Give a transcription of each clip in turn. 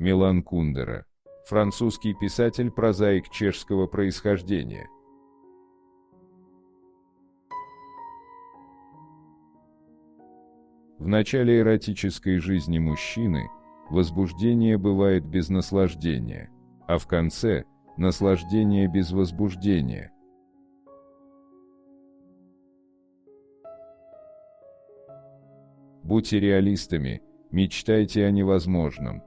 Милан Кундера, французский писатель-прозаик чешского происхождения. В начале эротической жизни мужчины возбуждение бывает без наслаждения, а в конце – наслаждение без возбуждения. Будьте реалистами, мечтайте о невозможном.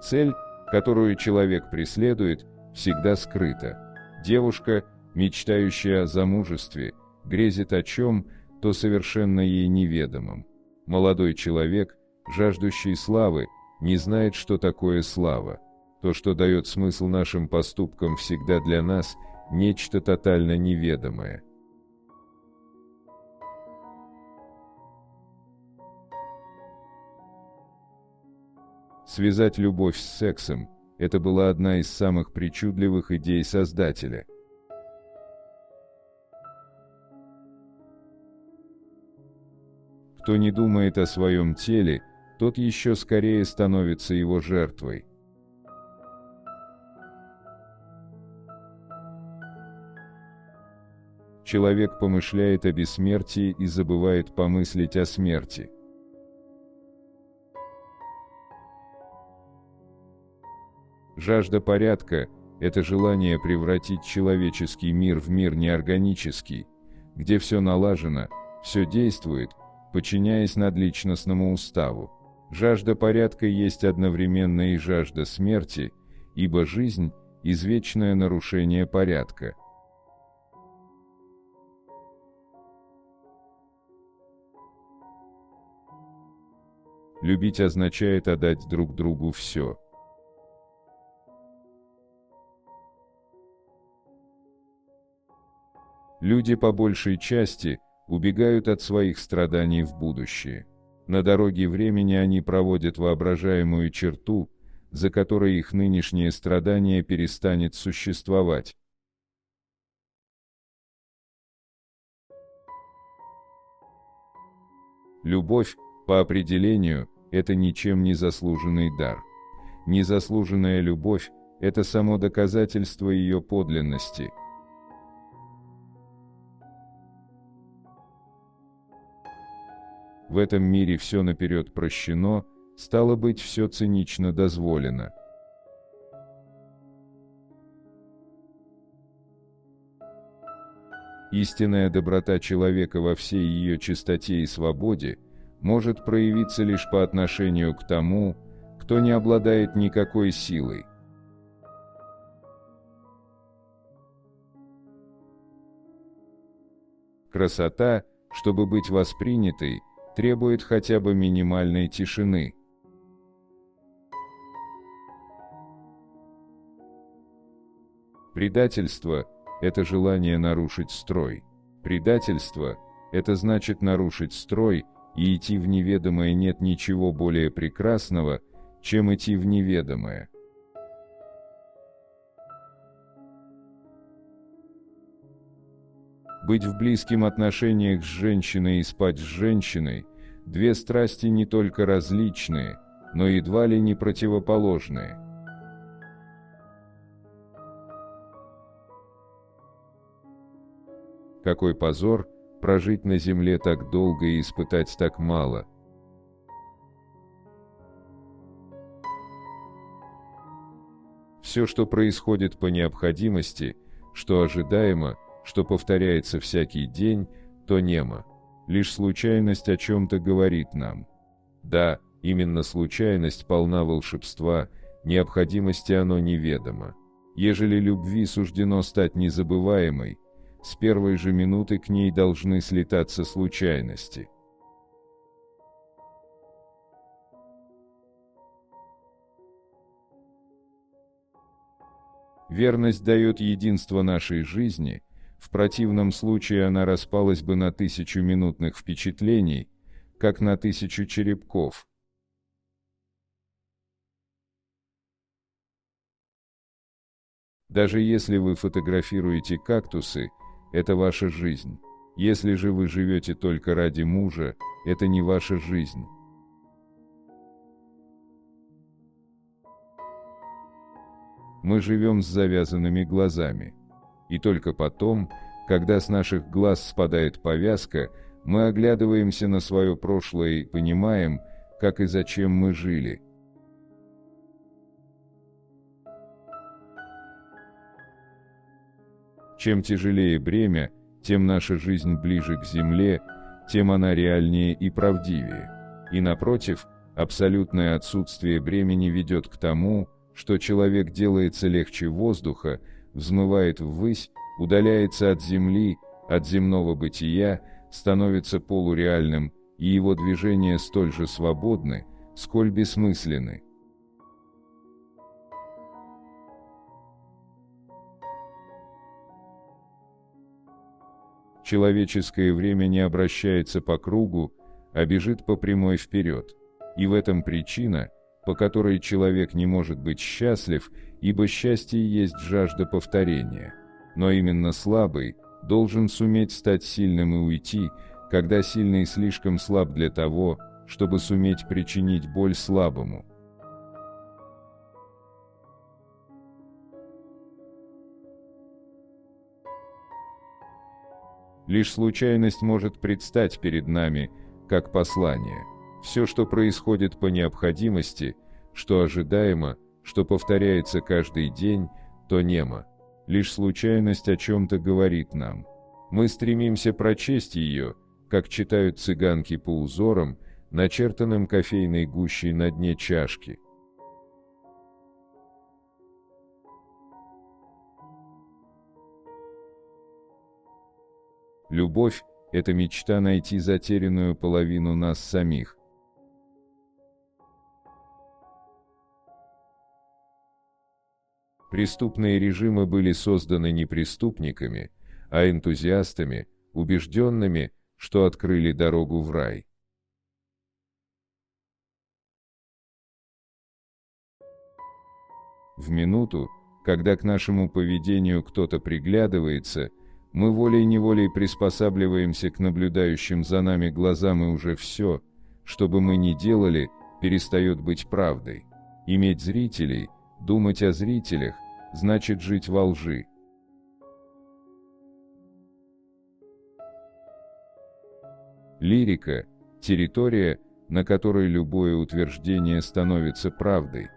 Цель, которую человек преследует, всегда скрыта. Девушка, мечтающая о замужестве, грезит о чем-то совершенно ей неведомом. Молодой человек, жаждущий славы, не знает, что такое слава. То, что дает смысл нашим поступкам, всегда для нас нечто тотально неведомое. Связать любовь с сексом – это была одна из самых причудливых идей Создателя. Кто не думает о своем теле, тот еще скорее становится его жертвой. Человек помышляет о бессмертии и забывает помыслить о смерти. Жажда порядка – это желание превратить человеческий мир в мир неорганический, где все налажено, все действует, подчиняясь надличностному уставу. Жажда порядка есть одновременно и жажда смерти, ибо жизнь – извечное нарушение порядка. Любить означает отдать друг другу все. Люди по большей части убегают от своих страданий в будущее. На дороге времени они проводят воображаемую черту, за которой их нынешнее страдание перестанет существовать. Любовь, по определению, это ничем не заслуженный дар. Незаслуженная любовь – это само доказательство ее подлинности. В этом мире все наперед прощено, стало быть, все цинично дозволено. Истинная доброта человека во всей ее чистоте и свободе может проявиться лишь по отношению к тому, кто не обладает никакой силой. Красота, чтобы быть воспринятой, требует хотя бы минимальной тишины. Предательство – это желание нарушить строй. Предательство – это значит нарушить строй, и идти в неведомое. Нет ничего более прекрасного, чем идти в неведомое. Быть в близких отношениях с женщиной и спать с женщиной – две страсти не только различные, но едва ли не противоположные. Какой позор прожить на земле так долго и испытать так мало. Все, что происходит по необходимости, что ожидаемо, что повторяется всякий день, то немо. Лишь случайность о чем-то говорит нам. Да, именно случайность полна волшебства, необходимости оно неведомо. Ежели любви суждено стать незабываемой, с первой же минуты к ней должны слетаться случайности. Верность дает единство нашей жизни, в противном случае она распалась бы на 1000 минутных впечатлений, как на 1000 черепков. Даже если вы фотографируете кактусы, это ваша жизнь. Если же вы живете только ради мужа, это не ваша жизнь. Мы живем с завязанными глазами. И только потом, когда с наших глаз спадает повязка, мы оглядываемся на свое прошлое и понимаем, как и зачем мы жили. Чем тяжелее бремя, тем наша жизнь ближе к земле, тем она реальнее и правдивее. И напротив, абсолютное отсутствие бремени ведет к тому, что человек делается легче воздуха, взмывает ввысь, удаляется от земли, от земного бытия, становится полуреальным, и его движения столь же свободны, сколь бессмысленны. Человеческое время не обращается по кругу, а бежит по прямой вперед. И в этом причина, по которой человек не может быть счастлив, ибо счастье есть жажда повторения. Но именно слабый должен суметь стать сильным и уйти, когда сильный слишком слаб для того, чтобы суметь причинить боль слабому. Лишь случайность может предстать перед нами, как послание. Все, что происходит по необходимости, что ожидаемо, что повторяется каждый день, то немо. Лишь случайность о чем-то говорит нам. Мы стремимся прочесть ее, как читают цыганки по узорам, начертанным кофейной гущей на дне чашки. Любовь – это мечта найти затерянную половину нас самих. Преступные режимы были созданы не преступниками, а энтузиастами, убежденными, что открыли дорогу в рай. В минуту, когда к нашему поведению кто-то приглядывается, мы волей-неволей приспосабливаемся к наблюдающим за нами глазам, и уже все, что бы мы ни делали, перестает быть правдой. Иметь зрителей, думать о зрителях, значит жить во лжи. Лирика – территория, на которой любое утверждение становится правдой.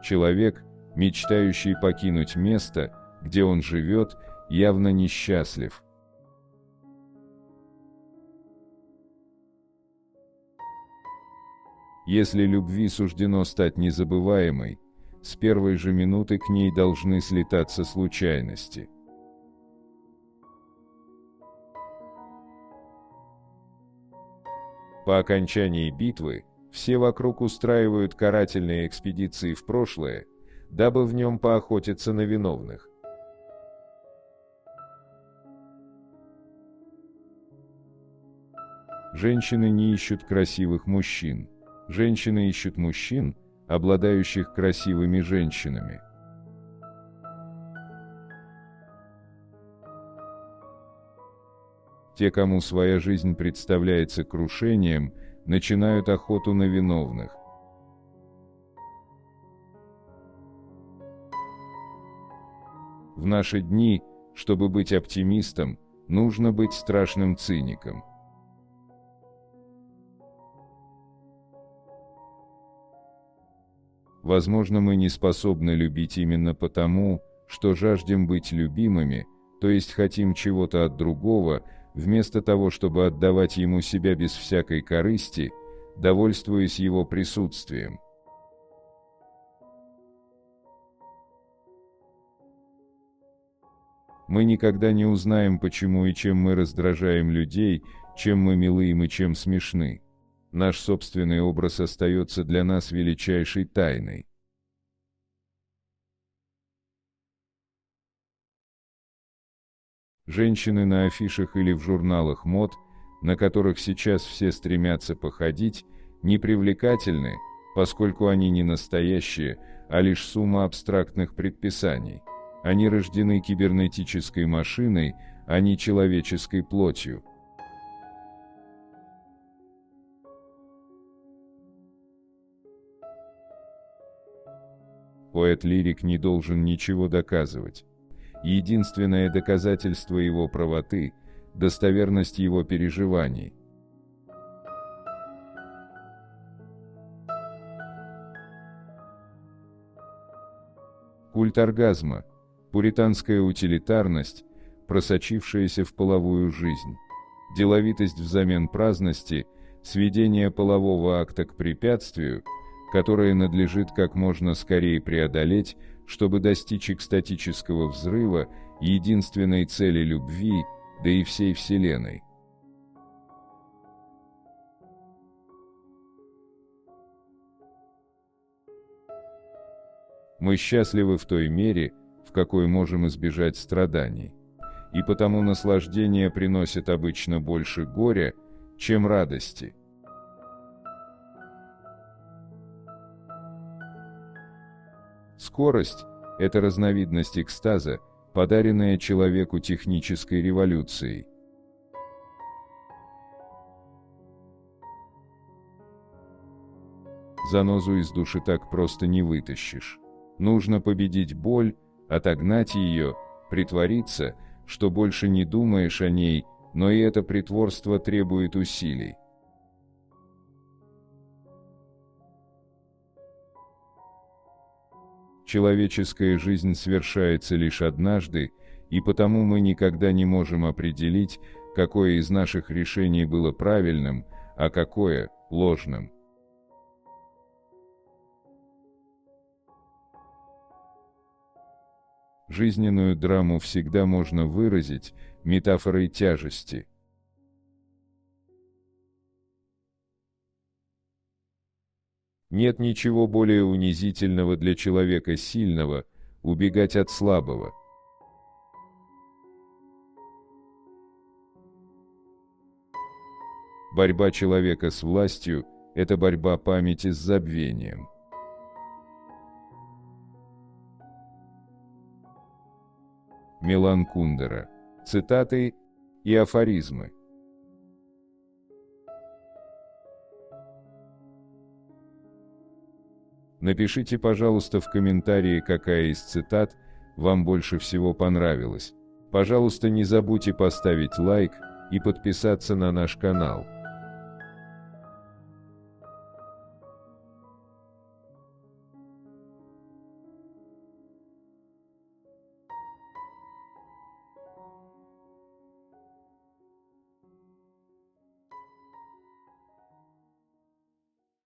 Человек, мечтающий покинуть место, где он живет, явно несчастлив. Если любви суждено стать незабываемой, с первой же минуты к ней должны слетаться случайности. По окончании битвы, все вокруг устраивают карательные экспедиции в прошлое, дабы в нем поохотиться на виновных. Женщины не ищут красивых мужчин. Женщины ищут мужчин, обладающих красивыми женщинами. Те, кому своя жизнь представляется крушением, начинают охоту на виновных. В наши дни, чтобы быть оптимистом, нужно быть страшным циником. Возможно, мы не способны любить именно потому, что жаждем быть любимыми, то есть хотим чего-то от другого, вместо того, чтобы отдавать ему себя без всякой корысти, довольствуясь его присутствием. Мы никогда не узнаем, почему и чем мы раздражаем людей, чем мы милы им и чем смешны. Наш собственный образ остается для нас величайшей тайной. Женщины на афишах или в журналах мод, на которых сейчас все стремятся походить, непривлекательны, поскольку они не настоящие, а лишь сумма абстрактных предписаний. Они рождены кибернетической машиной, а не человеческой плотью. Поэт-лирик не должен ничего доказывать. Единственное доказательство его правоты – достоверность его переживаний. Культ оргазма, пуританская утилитарность, просочившаяся в половую жизнь, деловитость взамен праздности, сведение полового акта к препятствию, которое надлежит как можно скорее преодолеть, чтобы достичь экстатического взрыва, единственной цели любви, да и всей Вселенной. Мы счастливы в той мере, в какой можем избежать страданий, и потому наслаждение приносит обычно больше горя, чем радости. Скорость – это разновидность экстаза, подаренная человеку технической революцией. Занозу из души так просто не вытащишь. Нужно победить боль, отогнать ее, притвориться, что больше не думаешь о ней, но и это притворство требует усилий. Человеческая жизнь совершается лишь однажды, и потому мы никогда не можем определить, какое из наших решений было правильным, а какое – ложным. Жизненную драму всегда можно выразить метафорой тяжести. Нет ничего более унизительного для человека сильного – убегать от слабого. Борьба человека с властью – это борьба памяти с забвением. Милан Кундера. Цитаты и афоризмы. Напишите, пожалуйста, в комментарии, какая из цитат вам больше всего понравилась. Пожалуйста, не забудьте поставить лайк и подписаться на наш канал.